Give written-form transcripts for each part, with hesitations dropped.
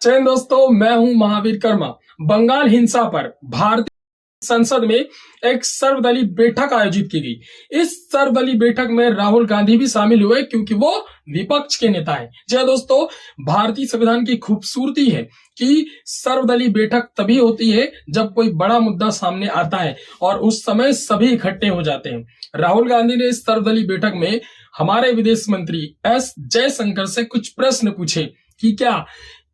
जय हिंद दोस्तों, मैं हूं महावीर कर्मा। बंगाल हिंसा पर भारतीय संसद में एक सर्वदलीय बैठक आयोजित की गई। इस सर्वदलीय बैठक में राहुल गांधी भी शामिल हुए क्योंकि वो विपक्ष के नेता हैं। जी हां दोस्तों, भारतीय संविधान की खूबसूरती है कि सर्वदलीय बैठक तभी होती है जब कोई बड़ा मुद्दा सामने आता है और उस समय सभी इकट्ठे हो जाते हैं। राहुल गांधी ने इस सर्वदलीय बैठक में हमारे विदेश मंत्री एस जयशंकर से कुछ प्रश्न पूछे कि क्या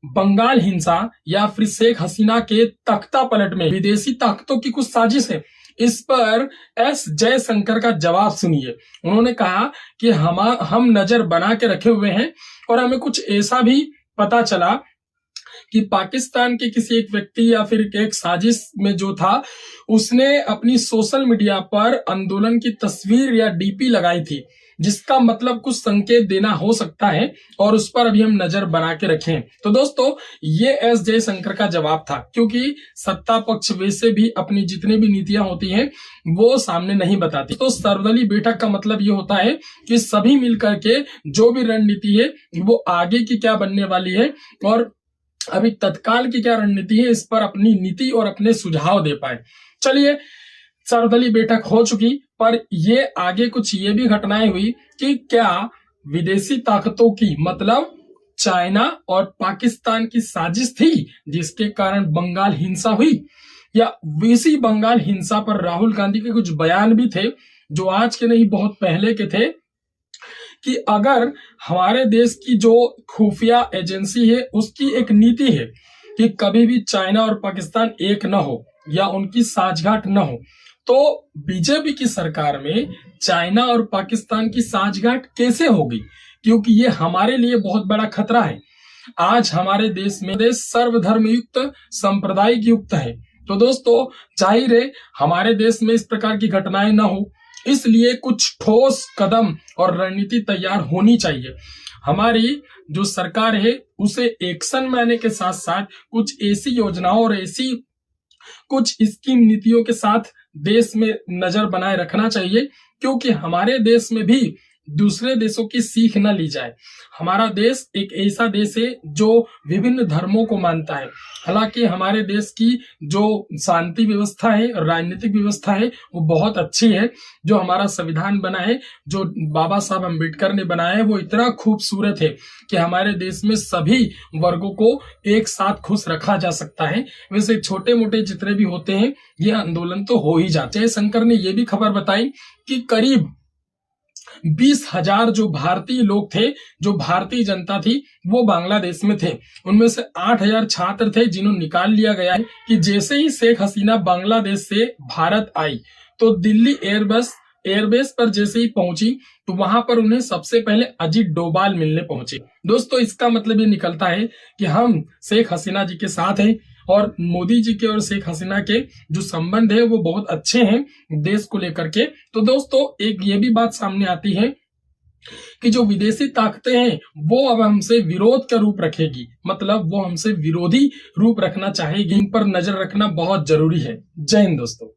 बंगाल हिंसा या फिर शेख हसीना के तख्ता पलट में विदेशी ताकतों की कुछ साजिश है। इस पर एस जयशंकर का जवाब सुनिए। उन्होंने कहा कि हम नजर बना के रखे हुए हैं और हमें कुछ ऐसा भी पता चला कि पाकिस्तान के किसी एक व्यक्ति या फिर एक साजिश में जो था, उसने अपनी सोशल मीडिया पर आंदोलन की तस्वीर या डीपी लगाई थी, जिसका मतलब कुछ संकेत देना हो सकता है और उस पर अभी हम नजर बना के रखें। तो दोस्तों, ये एस जयशंकर का जवाब था, क्योंकि सत्ता पक्ष वैसे भी अपनी जितनी भी नीतियां होती हैं वो सामने नहीं बताती। तो सर्वदलीय बैठक का मतलब ये होता है कि सभी मिलकर के जो भी रणनीति है वो आगे की क्या बनने वाली है और अभी तत्काल की क्या रणनीति है, इस पर अपनी नीति और अपने सुझाव दे पाए। चलिए, सर्वदलीय बैठक हो चुकी, पर ये आगे कुछ ये भी घटनाएं हुई कि क्या विदेशी ताकतों की मतलब चाइना और पाकिस्तान की साजिश थी जिसके कारण बंगाल हिंसा हुई, या वैसी बंगाल हिंसा पर राहुल गांधी के कुछ बयान भी थे जो आज के नहीं बहुत पहले के थे कि अगर हमारे देश की जो खुफिया एजेंसी है उसकी एक नीति है कि कभी भी चाइना और पाकिस्तान एक न हो या उनकी साझगांठ न हो, तो बीजेपी की सरकार में चाइना और पाकिस्तान की साझगांठ कैसे होगी, क्योंकि ये हमारे लिए बहुत बड़ा खतरा है। आज हमारे देश में सर्वधर्म युक्त सांप्रदायिक युक्त है। तो दोस्तों, जाहिर है हमारे देश में इस प्रकार की घटनाएं न हो, इसलिए कुछ ठोस कदम और रणनीति तैयार होनी चाहिए। हमारी जो सरकार है उसे एक्शन में आने के साथ साथ कुछ ऐसी योजनाओं और ऐसी कुछ स्कीम नीतियों के साथ देश में नजर बनाए रखना चाहिए, क्योंकि हमारे देश में भी दूसरे देशों की सीख न ली जाए। हमारा देश एक ऐसा देश है जो विभिन्न धर्मों को मानता है। हालांकि हमारे देश की जो शांति व्यवस्था है, राजनीतिक व्यवस्था है, वो बहुत अच्छी है। जो हमारा संविधान बना है, जो बाबा साहब अम्बेडकर ने बनाया है, वो इतना खूबसूरत है कि हमारे देश में सभी वर्गों को एक साथ खुश रखा जा सकता है। वैसे छोटे मोटे जितने भी होते हैं ये आंदोलन तो हो ही जाते हैं। जयशंकर ने ये भी खबर बताई कि करीब 20,000 जो भारतीय लोग थे, जो भारतीय जनता थी, वो बांग्लादेश में थे। उनमें से 8,000 छात्र थे जिन्होंने निकाल लिया गया है कि जैसे ही शेख हसीना बांग्लादेश से भारत आई तो दिल्ली एयरबेस पर जैसे ही पहुंची तो वहां पर उन्हें सबसे पहले अजीत डोभाल मिलने पहुंचे। दोस्तों, इसका मतलब ये निकलता है कि हम शेख हसीना जी के साथ हैं और मोदी जी के और शेख हसीना के जो संबंध है वो बहुत अच्छे हैं देश को लेकर के। तो दोस्तों, एक ये भी बात सामने आती है कि जो विदेशी ताकतें हैं वो अब हमसे विरोध का रूप रखेगी, मतलब वो हमसे विरोधी रूप रखना चाहेगी। इन पर नजर रखना बहुत जरूरी है। जय हिंद दोस्तों।